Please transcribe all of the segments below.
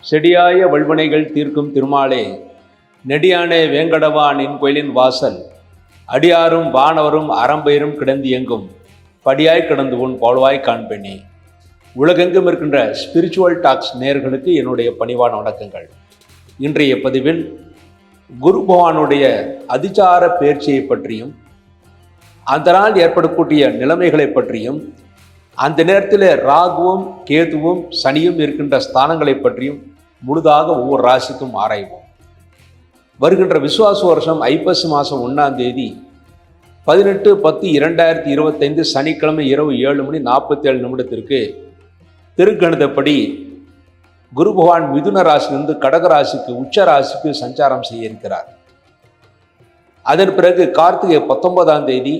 செடியாய வல்வனைகள் தீர்க்கும் திருமாலே, நெடியானே வேங்கடவா நின் கோயிலின் வாசல், அடியாரும் வானவரும் அறம்பெயரும் கிடந்து எங்கும் படியாய் கிடந்து உன் போல்வாய் காண்பேனே. உலகெங்கும் இருக்கின்ற ஸ்பிரிச்சுவல் டாக்ஸ் நேயர்களுக்கு என்னுடைய பணிவான வணக்கங்கள். இன்றைய பதிவில் குரு பகவானுடைய அதிசார பயிற்சியை பற்றியும், அந்த நாள் ஏற்படக்கூடிய நிலைமைகளை பற்றியும், அந்த நேரத்தில் ராகுவும் கேதுவும் சனியும் இருக்கின்ற ஸ்தானங்களை பற்றியும் முழுதாக ஒவ்வொரு ராசிக்கும் ஆராய்வோம். வருகின்ற விசுவாச வருஷம் ஐப்பசி மாதம் 1ஆம் தேதி 18/10/2025 சனிக்கிழமை இரவு 7:47 திருக்கணிதப்படி குரு பகவான் மிதுன ராசியிலிருந்து கடக ராசிக்கு உச்ச ராசிக்கு சஞ்சாரம் செய்ய இருக்கிறார். அதன் பிறகு கார்த்திகை 19ஆம் தேதி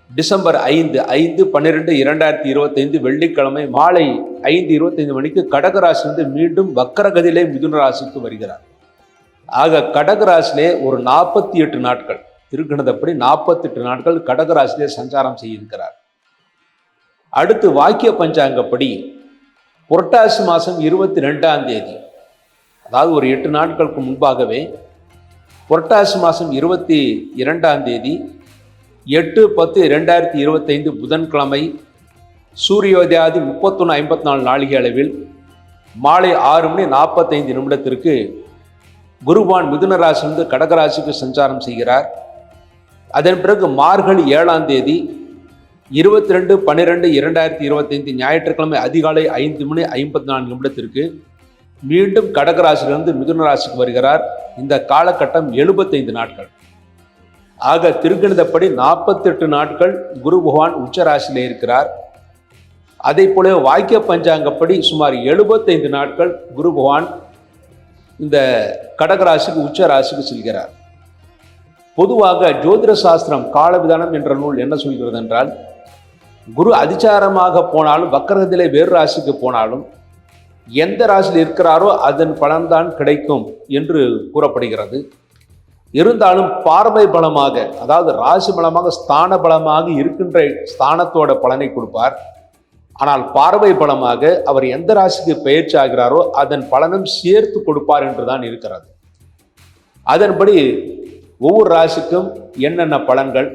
டிசம்பர் 5/12/2025 வெள்ளிக்கிழமை மாலை 5:25 கடக ராசியிலிருந்து மீண்டும் வக்கரகதியிலே மிதுன ராசிக்கு வருகிறார். ஆக கடக ராசியிலே ஒரு 48 நாட்கள், திருக்கணிதப்படி 48 நாட்கள் கடக ராசியிலே சஞ்சாரம் செய்ய இருக்கிறார். அடுத்து வாக்கிய பஞ்சாங்கப்படி புரட்டாசி மாதம் 22ஆம் தேதி, அதாவது ஒரு 8 நாட்களுக்கு முன்பாகவே புரட்டாசி மாதம் 22ஆம் தேதி 8/10/2025 புதன்கிழமை சூரியோதயாதி 31:54 நாழிகை அளவில் மாலை 6:45 குருபகவான் மிதுன ராசியிலிருந்து கடகராசிக்கு சஞ்சாரம் செய்கிறார். அதன் பிறகு மார்கழி 7ஆம் தேதி 22/12/2025 ஞாயிற்றுக்கிழமை அதிகாலை 5:54 மீண்டும் கடகராசியிலிருந்து மிதுன ராசிக்கு வருகிறார். இந்த காலகட்டம் 75 நாட்கள். ஆக திருக்கணிதப்படி 48 நாட்கள் குரு பகவான் உச்ச ராசியிலே இருக்கிறார். அதே போல வாக்கிய பஞ்சாங்கப்படி சுமார் 75 நாட்கள் குரு பகவான் இந்த கடகராசிக்கு உச்ச ராசிக்கு செல்கிறார். பொதுவாக ஜோதிட சாஸ்திரம் காலவிதானம் என்ற நூல் என்ன சொல்கிறது என்றால், குரு அதிசாரமாக போனாலும் வக்கரத்திலே வேறு ராசிக்கு போனாலும் எந்த ராசியில் இருக்கிறாரோ அதன் பலன்தான் கிடைக்கும் என்று கூறப்படுகிறது. இருந்தாலும் பார்வை பலமாக, அதாவது ராசி பலமாக ஸ்தான பலமாக இருக்கின்ற ஸ்தானத்தோட பலனை கொடுப்பார். ஆனால் பார்வை பலமாக அவர் எந்த ராசிக்கு பயிற்சி ஆகிறாரோ அதன் பலனும் சேர்த்து கொடுப்பார் என்றுதான் இருக்கிறது. அதன்படி ஒவ்வொரு ராசிக்கும் என்னென்ன பலன்கள்,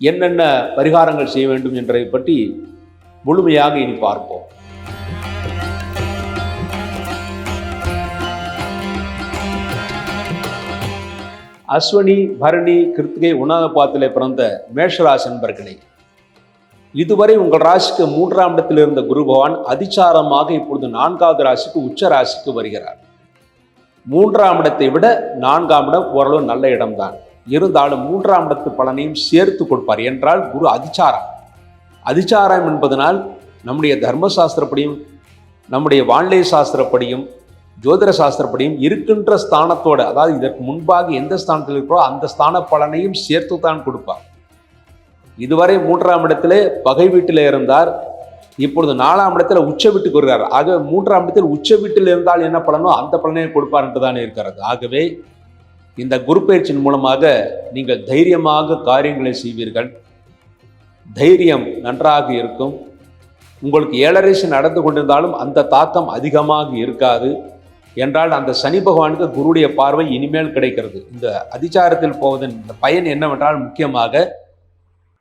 என்னென்ன பரிகாரங்கள் செய்ய வேண்டும் என்பதை பற்றி முழுமையாக இனி பார்ப்போம். அஸ்வினி பரணி கிருத்திகை 1ஆம் பாதத்திலே பிறந்த மேஷராசி நண்பர்களே, இதுவரை உங்கள் ராசிக்கு 3ஆம் இடத்தில் இருந்த குரு பகவான் அதிசாரமாக இப்பொழுது 4வது ராசிக்கு உச்ச ராசிக்கு வருகிறார். 3ஆம் இடத்தை விட 4ஆம் இடம் ஓரளவு நல்ல இடம்தான். இருந்தாலும் 3ஆம் இடத்து பலனையும் சேர்த்து கொடுப்பார். என்றால் குரு அதிசாரம். அதிசாரம் என்பதனால் நம்முடைய தர்மசாஸ்திரப்படியும் நம்முடைய வானிலை சாஸ்திரப்படியும் ஜோதிட சாஸ்திரப்படியும் இருக்கின்ற ஸ்தானத்தோடு, அதாவது இதற்கு முன்பாக எந்த ஸ்தானத்தில் இருக்கிறோ அந்த ஸ்தான பலனையும் சேர்த்து தான் கொடுப்பார். இதுவரை 3ஆம் இடத்திலே பகை வீட்டில் இருந்தார், இப்பொழுது 4ஆம் இடத்துல உச்ச வீட்டுக்கு வருகிறார். ஆக 3ஆம் இடத்தில் உச்ச வீட்டில் இருந்தால் என்ன பலனோ அந்த பலனை கொடுப்பார் என்றுதான் இருக்கிறது. ஆகவே இந்த குரு பயிற்சியின் மூலமாக நீங்கள் தைரியமாக காரியங்களை செய்வீர்கள். தைரியம் நன்றாக இருக்கும். உங்களுக்கு 7.5 நடந்து கொண்டிருந்தாலும் அந்த தாக்கம் அதிகமாக இருக்காது. என்றால் அந்த சனி பகவானுக்கு குருடைய பார்வை இனிமேல் கிடைக்கிறது. இந்த அதிசாரத்தில் போவதன் இந்த பயன் என்னவென்றால், முக்கியமாக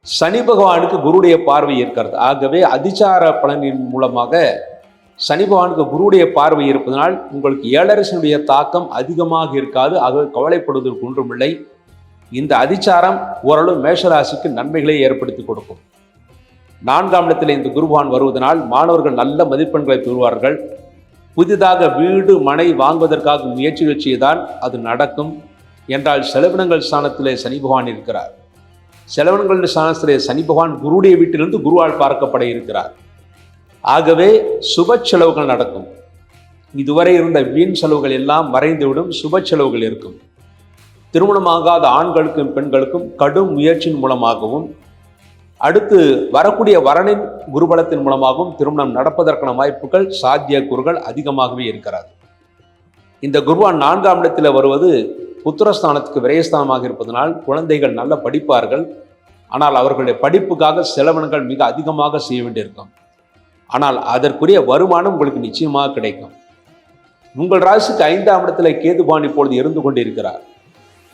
சனி பகவானுக்கு குருடைய பார்வை இருக்கிறது. ஆகவே அதிசார பலனின் மூலமாக சனி பகவானுக்கு குருடைய பார்வை இருப்பதனால் உங்களுக்கு 7.5 தாக்கம் அதிகமாக இருக்காது. ஆகவே கவலைப்படுவதற்கு ஒன்றுமில்லை. இந்த அதிசாரம் ஓரளவு மேஷராசிக்கு நன்மைகளை ஏற்படுத்தி கொடுக்கும். 4ஆம் இடத்தில் இந்த குரு பகவான் வருவதனால் மாணவர்கள் நல்ல மதிப்பெண்களை பெறுவார்கள். புதிதாக வீடு மனை வாங்குவதற்காக முயற்சிகள் செய்தால் அது நடக்கும். என்றால் செலவினங்கள் ஸ்தானத்திலே சனி பகவான் இருக்கிறார். செலவினங்கள் ஸ்தானத்திலே சனி பகவான் குருடைய வீட்டிலிருந்து குருவால் பார்க்கப்பட இருக்கிறார். ஆகவே சுப செலவுகள் நடக்கும். இதுவரை இருந்த வீண் செலவுகள் எல்லாம் மறைந்துவிடும். சுப செலவுகள் இருக்கும். திருமணமாகாத ஆண்களுக்கும் பெண்களுக்கும் கடும் முயற்சியின் மூலமாகவும், அடுத்து வரக்கூடிய வரனின் குருபலத்தின் மூலமாகவும் திருமணம் நடப்பதற்கான வாய்ப்புகள், சாத்தியக்கூறுகள் அதிகமாகவே இருக்கிறது. இந்த குருவான் 4ஆம் இடத்தில் வருவது புத்திரஸ்தானத்துக்கு விரயஸ்தானமாக இருப்பதனால் குழந்தைகள் நல்ல படிப்பார்கள். ஆனால் அவர்களுடைய படிப்புக்காக செலவினங்கள் மிக அதிகமாக செய்ய வேண்டியிருக்கும். ஆனால் அதற்குரிய வருமானம் உங்களுக்கு நிச்சயமாக கிடைக்கும். உங்கள் ராசிக்கு 5ஆம் இடத்துல கேதுபான் இப்பொழுது இருந்து கொண்டிருக்கிறார்.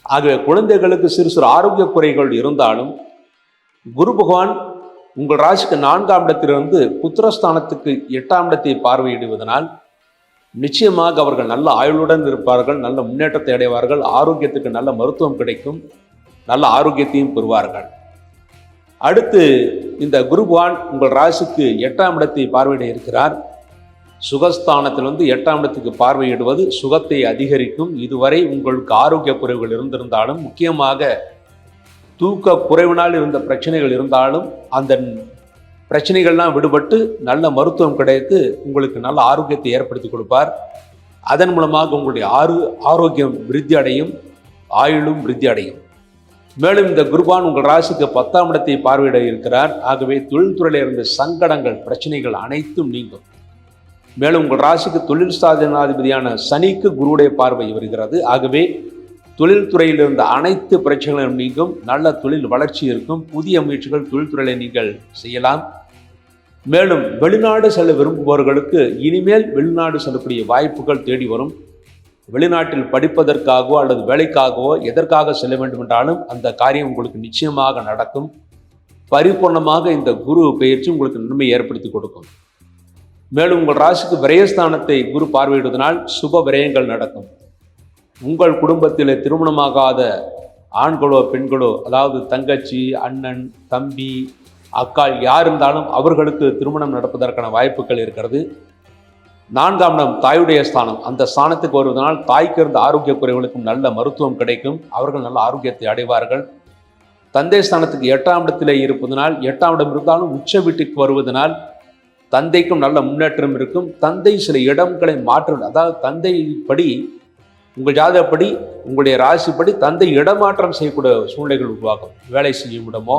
ஆகவே குழந்தைகளுக்கு சிறு சிறு ஆரோக்கிய குறைகள் இருந்தாலும் குரு பகவான் உங்கள் ராசிக்கு 4ஆம் இடத்திலிருந்து புத்திரஸ்தானத்துக்கு 8ஆம் இடத்தை பார்வையிடுவதனால் நிச்சயமாக அவர்கள் நல்ல ஆயுளுடன் இருப்பார்கள், நல்ல முன்னேற்றத்தை அடைவார்கள், ஆரோக்கியத்துக்கு நல்ல மருத்துவம் கிடைக்கும், நல்ல ஆரோக்கியத்தையும் பெறுவார்கள். அடுத்து இந்த குரு பகவான் உங்கள் ராசிக்கு 8ஆம் இடத்தை பார்வையிட இருக்கிறார். சுகஸ்தானத்தில் 8ஆம் இடத்துக்கு பார்வையிடுவது சுகத்தை அதிகரிக்கும். இதுவரை உங்களுக்கு ஆரோக்கிய குறைவுகள் இருந்திருந்தாலும், முக்கியமாக தூக்க குறைவினால் இருந்த பிரச்சனைகள் இருந்தாலும் அந்த பிரச்சனைகள்லாம் விடுபட்டு நல்ல மருத்துவம் கிடைத்து உங்களுக்கு நல்ல ஆரோக்கியத்தை ஏற்படுத்தி கொடுப்பார். அதன் மூலமாக உங்களுடைய ஆரோக்கியம் விருத்தி அடையும், ஆயுளும் விருத்தி அடையும். மேலும் இந்த குருபான் உங்கள் ராசிக்கு 10ஆம் இடத்தை பார்வையிட இருக்கிறார். ஆகவே தொழில்துறையில் இருந்த சங்கடங்கள், பிரச்சனைகள் அனைத்தும் நீங்கும். மேலும் உங்கள் ராசிக்கு தொழில் ஸ்தானாதிபதியான சனிக்கு குருவுடைய பார்வை வருகிறது. ஆகவே தொழில்துறையில் இருந்த அனைத்து பிரச்சனைகளும் நீங்கும், நல்ல தொழில் வளர்ச்சி இருக்கும், புதிய முயற்சிகள் தொழில்துறையில நீங்கள் செய்யலாம். மேலும் வெளிநாடு செல்ல விரும்புபவர்களுக்கு இனிமேல் வெளிநாடு செல்லக்கூடிய வாய்ப்புகள் தேடி வரும். வெளிநாட்டில் படிப்பதற்காகவோ அல்லது வேலைக்காகவோ எதற்காக செல்ல வேண்டும் என்றாலும் அந்த காரியம் உங்களுக்கு நிச்சயமாக நடக்கும். பரிபூர்ணமாக இந்த குரு பெயர்ச்சி உங்களுக்கு நன்மை ஏற்படுத்தி கொடுக்கும். மேலும் உங்கள் ராசிக்கு விரயஸ்தானத்தை குரு பார்வையிடுவதனால் சுப விரயங்கள் நடக்கும். உங்கள் குடும்பத்தில் திருமணமாகாத ஆண்களோ பெண்களோ, அதாவது தங்கச்சி, அண்ணன், தம்பி, அக்கால் யார் இருந்தாலும் அவர்களுக்கு திருமணம் நடப்பதற்கான வாய்ப்புகள் இருக்கிறது. 4ஆம் இடம் தாயுடைய ஸ்தானம். அந்த ஸ்தானத்துக்கு வருவதனால் தாய்க்கு இருந்த ஆரோக்கிய குறைவுகளுக்கும் நல்ல மருத்துவம் கிடைக்கும், அவர்கள் நல்ல ஆரோக்கியத்தை அடைவார்கள். தந்தை ஸ்தானத்துக்கு 8ஆம் இடத்திலே இருப்பதனால், 8ஆம் இடம் இருந்தாலும் உச்ச வீட்டுக்கு வருவதனால் தந்தைக்கும் நல்ல முன்னேற்றம் இருக்கும். தந்தை சில இடங்களை மாற்ற, அதாவது தந்தை படி உங்கள் ஜாதகப்படி உங்களுடைய ராசிப்படி தந்தை இடமாற்றம் செய்யக்கூடிய சூழ்நிலைகள் உருவாகும். வேலை செய்யும் இடமோ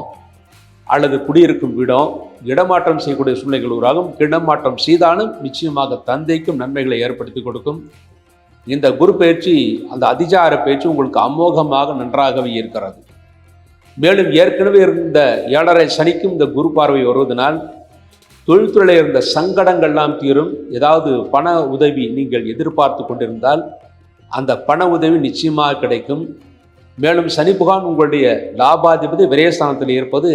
அல்லது குடியிருக்கும் வீடோ இடமாற்றம் செய்யக்கூடிய சூழ்நிலைகள் உருவாகும். இடமாற்றம் செய்தாலும் நிச்சயமாக தந்தைக்கும் நன்மைகளை ஏற்படுத்தி கொடுக்கும். இந்த குரு பயிற்சி, அந்த அதிசார பயிற்சி உங்களுக்கு அமோகமாக நன்றாகவே இருக்கிறது. மேலும் ஏற்கனவே இருந்த 7.5 சனிக்கும் இந்த குரு பார்வை வருவதனால் தொழில்துறையில் இருந்த சங்கடங்கள்லாம் தீரும். ஏதாவது பண உதவி நீங்கள் எதிர்பார்த்து கொண்டிருந்தால் அந்த பண உதவி நிச்சயமாக கிடைக்கும். மேலும் சனி பகவான் உங்களுடைய லாபாதிபதி விரயஸ்தானத்தில் இருப்பது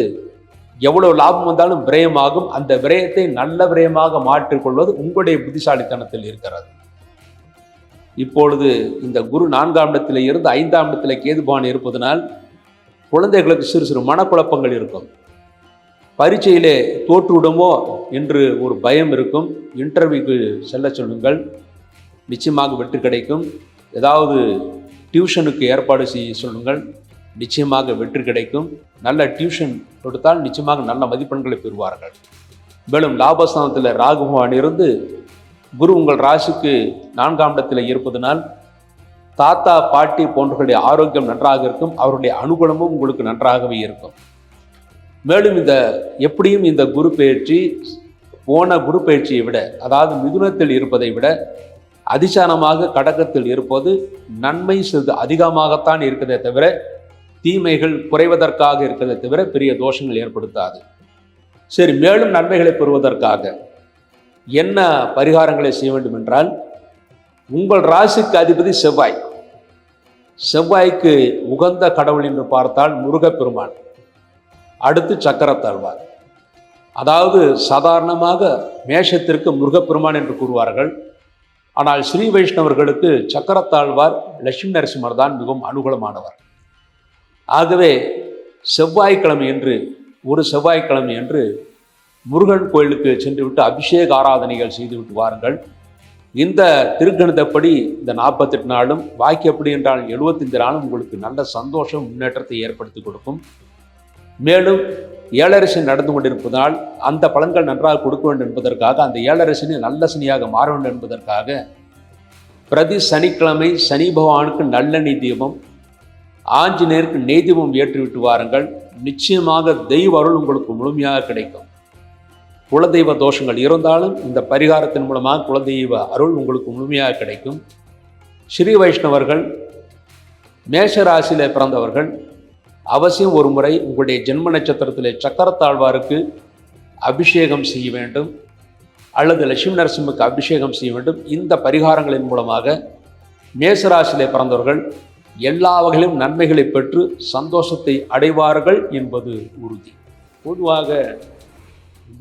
எவ்வளவு லாபம் வந்தாலும் விரயமாகும். அந்த விரயத்தை நல்ல விரயமாக மாற்றிக்கொள்வது உங்களுடைய புத்திசாலித்தனத்தில் இருக்கிறது. இப்பொழுது இந்த குரு 4ஆம் இடத்தில் இருந்து 5ஆம் இடத்தில் கேதுபான் இருப்பதனால் குழந்தைகளுக்கு சிறு சிறு மனக்குழப்பங்கள் இருக்கும். பரீட்சையிலே தோற்றுவிடுமோ என்று ஒரு பயம் இருக்கும். இன்டர்வியூக்கு செல்ல சொல்லுங்கள், நிச்சயமாக வெற்றி கிடைக்கும். ஏதாவது டியூஷனுக்கு ஏற்பாடு செய்ய சொல்லுங்கள், நிச்சயமாக வெற்றி கிடைக்கும். நல்ல டியூஷன் கொடுத்தால் நிச்சயமாக நல்ல மதிப்பெண்களை பெறுவார்கள். மேலும் லாபஸ்தானத்தில் ராகு பகவான் இருந்து குரு உங்கள் ராசிக்கு 4ஆம் இடத்தில் இருப்பதனால் தாத்தா, பாட்டி போன்றவர்களுடைய ஆரோக்கியம் நன்றாக இருக்கும். அவருடைய அனுகூலமும் உங்களுக்கு நன்றாகவே இருக்கும். மேலும் எப்படியும் இந்த குரு பயிற்சி போன குரு பயிற்சியை விட, அதாவது மிதுனத்தில் இருப்பதை விட அதிசாரமாக கடகத்தில் இருப்பது நன்மை சிறிது அதிகமாகத்தான் இருக்கிறதே தவிர தீமைகள் குறைவதற்காக இருக்கிறதே தவிர பெரிய தோஷங்கள் ஏற்படுத்தாது. சரி, மேலும் நன்மைகளை பெறுவதற்காக என்ன பரிகாரங்களை செய்ய வேண்டும் என்றால், உங்கள் ராசிக்கு அதிபதி செவ்வாய். செவ்வாய்க்கு உகந்த கடவுள் என்று பார்த்தால் முருகப்பெருமான், அடுத்து சக்கரத்தாழ்வார். அதாவது சாதாரணமாக மேஷத்திற்கு முருகப்பெருமான் என்று கூறுவார்கள். ஆனால் ஸ்ரீ வைஷ்ணவர்களுக்கு சக்கரத்தாழ்வார், லட்சுமி நரசிம்மர் தான் மிகவும் அனுகூலமானவர். ஆகவே செவ்வாய்க்கிழமை என்று முருகன் கோயிலுக்கு சென்றுவிட்டு அபிஷேக ஆராதனைகள் செய்துவிட்டு வாருங்கள். இந்த திருக்கணிதப்படி இந்த 48 நாளும், பாக்கி எப்படி என்றால் 75 நாளும் உங்களுக்கு நல்ல சந்தோஷம், முன்னேற்றத்தை ஏற்படுத்தி கொடுக்கும். மேலும் 7.5 சனி நடந்து கொண்டிருப்பதால் அந்த பலன்கள் நன்றாக கொடுக்க வேண்டும் என்பதற்காக, அந்த 7.5 சனி நல்ல சனியாக மாற வேண்டும் என்பதற்காக பிரதி சனிக்கிழமை சனி பகவானுக்கு நல்லெண்ணெய் தீபம், ஆஞ்சநேயருக்கு நெய் தீபம் ஏற்றிவிட்டு வாருங்கள். நிச்சயமாக தெய்வ அருள் உங்களுக்கு முழுமையாக கிடைக்கும். குலதெய்வ தோஷங்கள் இருந்தாலும் இந்த பரிகாரத்தின் மூலமாக குலதெய்வ அருள் உங்களுக்கு முழுமையாக கிடைக்கும். ஸ்ரீ வைஷ்ணவர்கள், மேஷ ராசியில் பிறந்தவர்கள் அவசியம் ஒரு முறை உங்களுடைய ஜென்ம நட்சத்திரத்திலே சக்கரத்தாழ்வாருக்கு அபிஷேகம் செய்ய வேண்டும். அல்லது லட்சுமி நரசிம்மக்கு அபிஷேகம் செய்ய வேண்டும். இந்த பரிகாரங்களின் மூலமாக மேசராசியிலே பிறந்தவர்கள் எல்லா வகையிலும் நன்மைகளை பெற்று சந்தோஷத்தை அடைவார்கள் என்பது உறுதி. பொதுவாக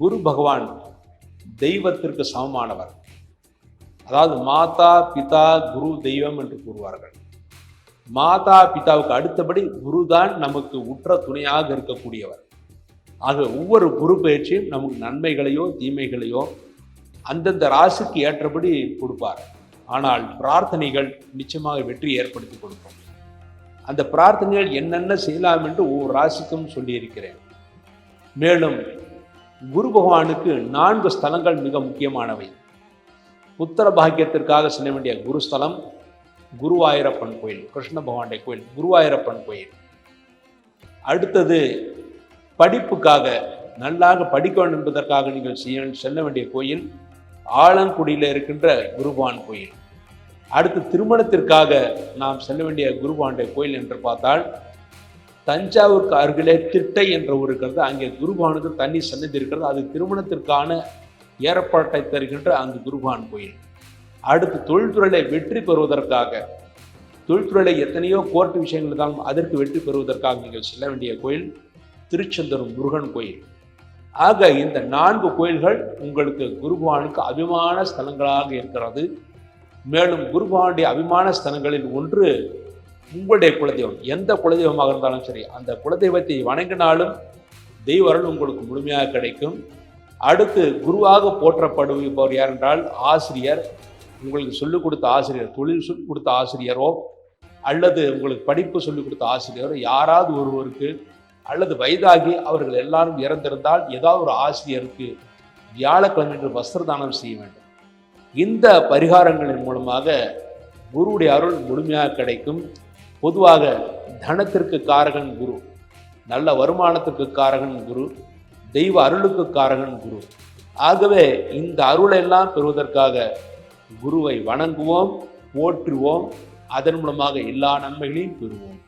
குரு பகவான் தெய்வத்திற்கு சமமானவர். அதாவது மாதா பிதா குரு தெய்வம் என்று கூறுவார்கள். மாதா பிதாவுக்கு அடுத்தபடி குருதான் நமக்கு உற்ற துணையாக இருக்கக்கூடியவர். ஆக ஒவ்வொரு குரு பயிற்சியும் நமக்கு நன்மைகளையோ தீமைகளையோ அந்தந்த ராசிக்கு ஏற்றபடி கொடுப்பார். ஆனால் பிரார்த்தனைகள் நிச்சயமாக வெற்றி ஏற்படுத்தி கொடுக்கும். அந்த பிரார்த்தனைகள் என்னென்ன செய்யலாம் என்று ஒவ்வொரு ராசிக்கும் சொல்லியிருக்கிறேன். மேலும் குரு பகவானுக்கு 4 ஸ்தலங்கள் மிக முக்கியமானவை. புத்திர பாக்கியத்திற்காக செல்ல வேண்டிய குருஸ்தலம் குருவாயூரப்பன் கோயில், கிருஷ்ண பகவானுடைய கோயில் குருவாயூரப்பன் கோயில். அடுத்தது படிப்புக்காக நல்லாக படிக்க வேண்டும் என்பதற்காக நீங்கள் செல்ல வேண்டிய கோயில் ஆலங்குடியில் இருக்கின்ற குருபவான் கோயில். அடுத்து திருமணத்திற்காக நாம் செல்ல வேண்டிய குருபவானுடைய கோயில் என்று பார்த்தால் தஞ்சாவூருக்கு அருகிலே திட்டை என்ற ஊர் இருக்கிறது. அங்கே குருபவானுக்கு தண்ணி சன்னதி இருக்கிறது. அது திருமணத்திற்கான ஏற்பாட்டை தருகின்ற அந்த குருபவான் கோயில். அடுத்து தொழில்துறையில வெற்றி பெறுவதற்காக, தொழில்துறையில எத்தனையோ கோர்ட்டு விஷயங்கள் இருந்தாலும் அதற்கு வெற்றி பெறுவதற்காக நீங்கள் செல்ல வேண்டிய கோயில் திருச்செந்தூர் முருகன் கோயில். ஆக இந்த 4 கோயில்கள் உங்களுக்கு குருபவானுக்கு அபிமான ஸ்தலங்களாக இருக்கிறது. மேலும் குருபவானுடைய அபிமான ஸ்தலங்களில் ஒன்று உங்களுடைய குலதெய்வம். எந்த குலதெய்வமாக இருந்தாலும் சரி, அந்த குலதெய்வத்தை வணங்கினாலும் தெய்வ அருள் உங்களுக்கு முழுமையாக கிடைக்கும். அடுத்து குருவாக போற்றப்படுபவர் யார் என்றால் ஆசிரியர். உங்களுக்கு சொல்லிக் கொடுத்த ஆசிரியர், தொழில் சொல்லிக் கொடுத்த ஆசிரியரோ அல்லது உங்களுக்கு படிப்பு சொல்லிக் கொடுத்த ஆசிரியரோ யாராவது ஒருவருக்கு அல்லது வயதாகி அவர்கள் எல்லாரும் இறந்திருந்தால் ஏதாவது ஒரு ஆசிரியருக்கு வியாழக்கிழமை வஸ்திரதானம் செய்ய வேண்டும். இந்த பரிகாரங்களின் மூலமாக குருவுடைய அருள் முழுமையாக கிடைக்கும். பொதுவாக தனத்திற்கு காரகன் குரு, நல்ல வருமானத்திற்கு காரகன் குரு, தெய்வ அருளுக்கு காரகன் குரு. ஆகவே இந்த அருளெல்லாம் பெறுவதற்காக குருவை வணங்குவோம், போற்றுவோம். அதன் மூலமாக எல்லா நன்மைகளையும் பெறுவோம்.